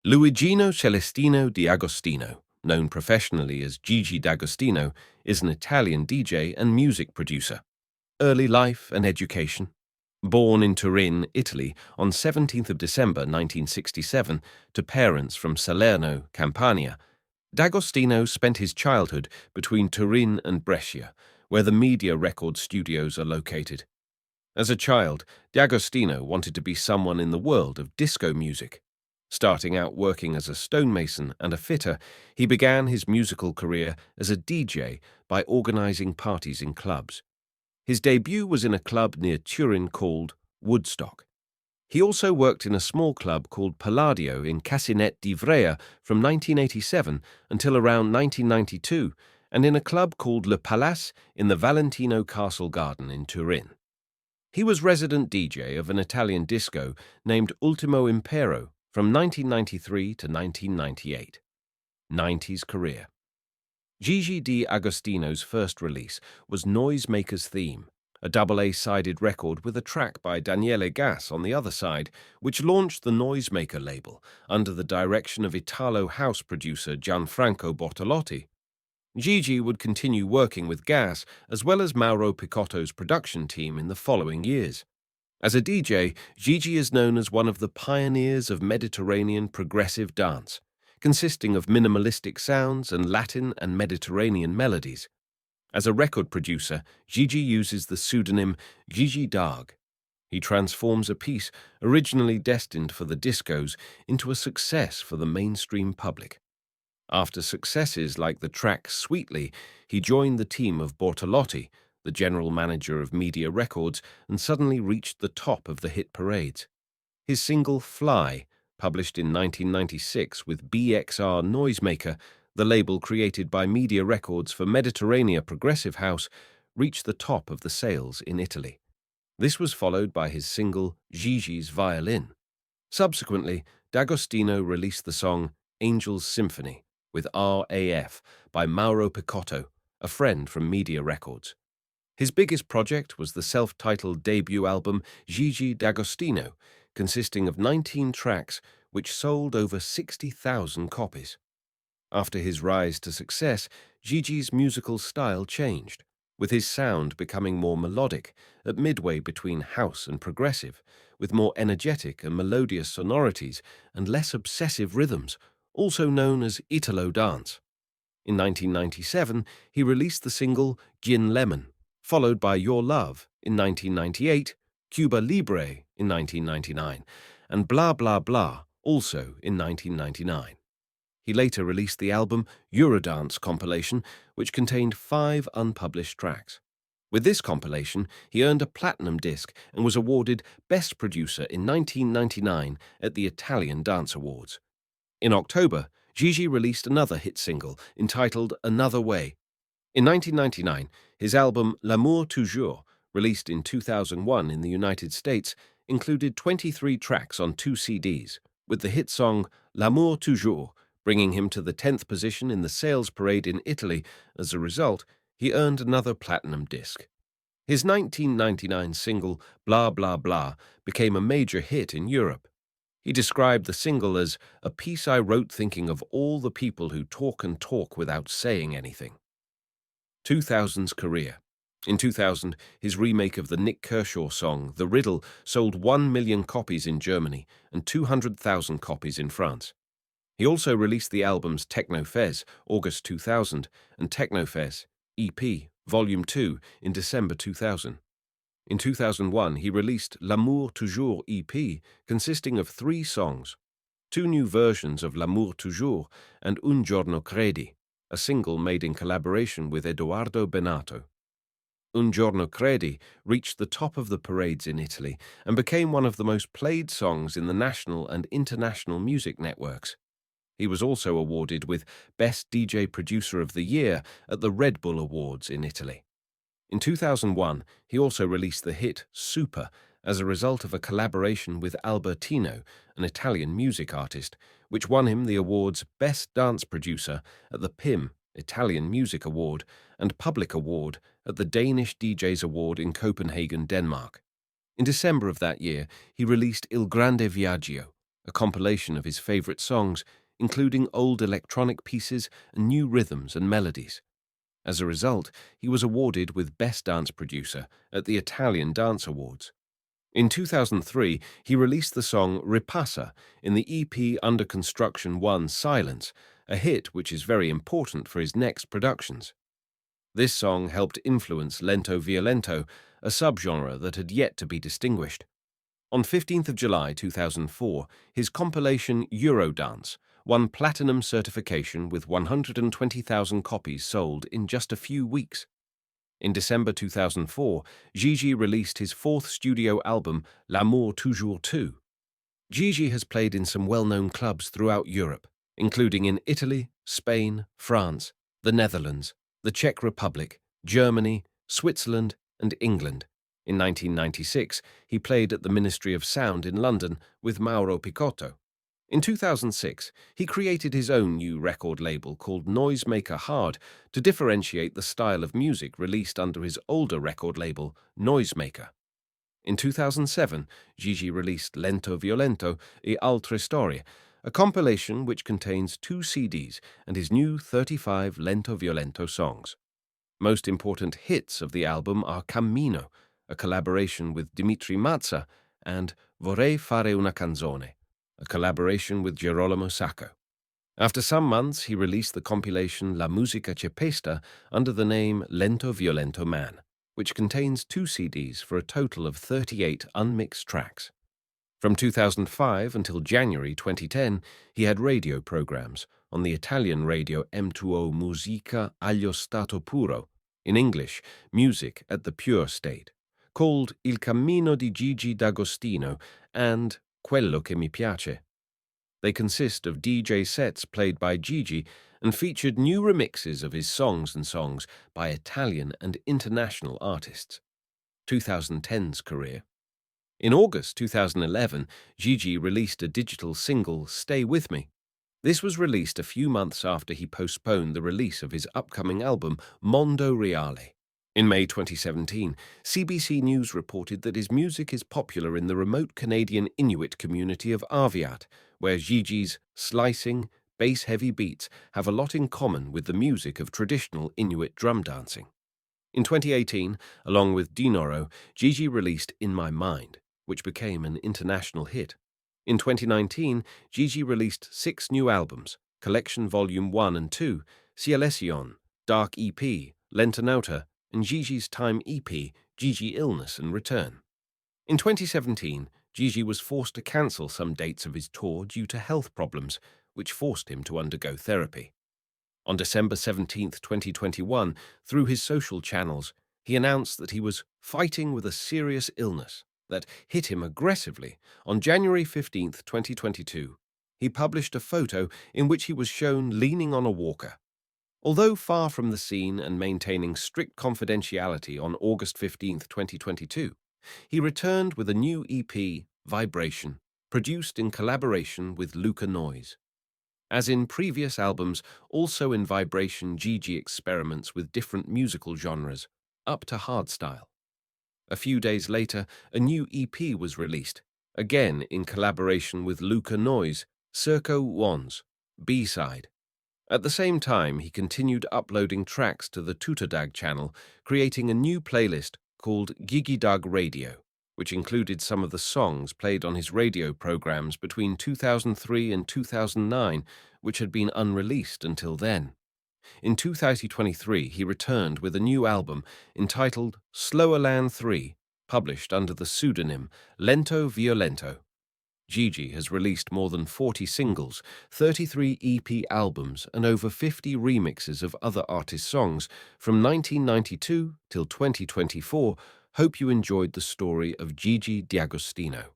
Luigino Celestino D'Agostino, known professionally as Gigi D'Agostino, is an Italian DJ and music producer. Early life and education. Born in Turin, Italy, on 17th of December 1967 to parents from Salerno, Campania, D'Agostino spent his childhood between Turin and Brescia, where the media record studios are located. As a child, D'Agostino wanted to be someone in the world of disco music. Starting out working as a stonemason and a fitter, he began his musical career as a DJ by organizing parties in clubs. His debut was in a club near Turin called Woodstock. He also worked in a small club called Palladio in Cassinet d'Ivrea from 1987 until around 1992, and in a club called Le Palace in the Valentino Castle Garden in Turin. He was resident DJ of an Italian disco named Ultimo Impero from 1993 to 1998. 90s career. Gigi D'Agostino's first release was Noisemaker's Theme, a double A-sided record with a track by Daniele Gas on the other side, which launched the Noisemaker label under the direction of Italo house producer Gianfranco Bortolotti. Gigi would continue working with Gas as well as Mauro Picotto's production team in the following years. As a DJ, Gigi is known as one of the pioneers of Mediterranean progressive dance, consisting of minimalistic sounds and Latin and Mediterranean melodies. As a record producer, Gigi uses the pseudonym Gigi D'Ag. He transforms a piece originally destined for the discos into a success for the mainstream public. After successes like the track Sweetly, he joined the team of Bortolotti, the general manager of Media Records, and suddenly reached the top of the hit parades. His single Fly, published in 1996 with BXR Noisemaker, the label created by Media Records for Mediterranean Progressive House, reached the top of the sales in Italy. This was followed by his single Gigi's Violin. Subsequently, D'Agostino released the song Angel's Symphony with RAF by Mauro Picotto, a friend from Media Records. His biggest project was the self-titled debut album Gigi D'Agostino, consisting of 19 tracks which sold over 60,000 copies. After his rise to success, Gigi's musical style changed, with his sound becoming more melodic, at midway between house and progressive, with more energetic and melodious sonorities and less obsessive rhythms, also known as Italo dance. In 1997, he released the single Gin Lemon, followed by Your Love in 1998, Cuba Libre in 1999, and Blah Blah Blah also in 1999. He later released the album Eurodance compilation, which contained 5 unpublished tracks. With this compilation, he earned a platinum disc and was awarded Best Producer in 1999 at the Italian Dance Awards. In October, Gigi released another hit single entitled Another Way. In 1999, his album L'amour toujours, released in 2001 in the United States, included 23 tracks on 2 CDs, with the hit song L'amour toujours bringing him to the 10th position in the sales parade in Italy. As a result, he earned another platinum disc. His 1999 single Blah Blah Blah became a major hit in Europe. He described the single as a piece I wrote thinking of all the people who talk and talk without saying anything. 2000's career. In 2000, his remake of the Nick Kershaw song, The Riddle, sold 1 million copies in Germany and 200,000 copies in France. He also released the albums Techno-Fez, August 2000, and Techno-Fez, EP, Volume 2, in December 2000. In 2001, he released L'amour toujours EP, consisting of 3 songs, 2 new versions of L'amour toujours and Un giorno credi, a single made in collaboration with Edoardo Bennato. Un giorno credi reached the top of the parades in Italy and became one of the most played songs in the national and international music networks. He was also awarded with Best DJ Producer of the Year at the Red Bull Awards in Italy. In 2001, he also released the hit Super as a result of a collaboration with Albertino, an Italian music artist, which won him the award's Best Dance Producer at the PIM Italian Music Award and Public Award at the Danish DJs Award in Copenhagen, Denmark. In December of that year, he released Il Grande Viaggio, a compilation of his favorite songs, including old electronic pieces and new rhythms and melodies. As a result, he was awarded with Best Dance Producer at the Italian Dance Awards. In 2003, he released the song Ripassa in the EP Under Construction 1 Silence, a hit which is very important for his next productions. This song helped influence lento violento, a subgenre that had yet to be distinguished. On 15th of July 2004, his compilation Eurodance won platinum certification with 120,000 copies sold in just a few weeks. In December 2004, Gigi released his fourth studio album, L'amour toujours tu. Gigi has played in some well-known clubs throughout Europe, including in Italy, Spain, France, the Netherlands, the Czech Republic, Germany, Switzerland, and England. In 1996, he played at the Ministry of Sound in London with Mauro Picotto. In 2006, he created his own new record label called Noisemaker Hard to differentiate the style of music released under his older record label, Noisemaker. In 2007, Gigi released Lento Violento e Altre Storie, a compilation which contains 2 CDs and his new 35 Lento Violento songs. Most important hits of the album are Cammino, a collaboration with Dimitri Mazza, and Vorrei fare una canzone, a collaboration with Girolamo Sacco. After some months, he released the compilation La Musica C'è Pesta under the name Lento Violento Man, which contains 2 CDs for a total of 38 unmixed tracks. From 2005 until January 2010, he had radio programs on the Italian radio M2O Musica allo Stato Puro, in English, Music at the Pure State, called Il Cammino di Gigi D'Agostino and Quello che mi piace. They consist of DJ sets played by Gigi and featured new remixes of his songs by Italian and international artists. 2010's career. In August 2011, Gigi released a digital single, Stay With Me. This was released a few months after he postponed the release of his upcoming album, Mondo Reale. In May 2017, CBC News reported that his music is popular in the remote Canadian Inuit community of Aviat, where Gigi's slicing, bass-heavy beats have a lot in common with the music of traditional Inuit drum dancing. In 2018, along with Dinoro, Gigi released In My Mind, which became an international hit. In 2019, Gigi released 6 new albums, Collection Volume 1 and 2, Cielesion, Dark EP, Lentonauta, and Gigi's Time EP, Gigi Illness and Return. In 2017, Gigi was forced to cancel some dates of his tour due to health problems, which forced him to undergo therapy. On December 17, 2021, through his social channels, he announced that he was fighting with a serious illness that hit him aggressively. On January 15, 2022, he published a photo in which he was shown leaning on a walker. Although far from the scene and maintaining strict confidentiality on August 15, 2022, he returned with a new EP, Vibration, produced in collaboration with Luca Noise. As in previous albums, also in Vibration, Gigi experiments with different musical genres, up to hardstyle. A few days later, a new EP was released, again in collaboration with Luca Noise, Circo Wands, B-side. At the same time, he continued uploading tracks to the Tutodag channel, creating a new playlist called Gigi D'Ag Radio, which included some of the songs played on his radio programs between 2003 and 2009, which had been unreleased until then. In 2023, he returned with a new album entitled Slower Land 3, published under the pseudonym Lento Violento. Gigi has released more than 40 singles, 33 EP albums, and over 50 remixes of other artists' songs from 1992 till 2024. Hope you enjoyed the story of Gigi D'Agostino.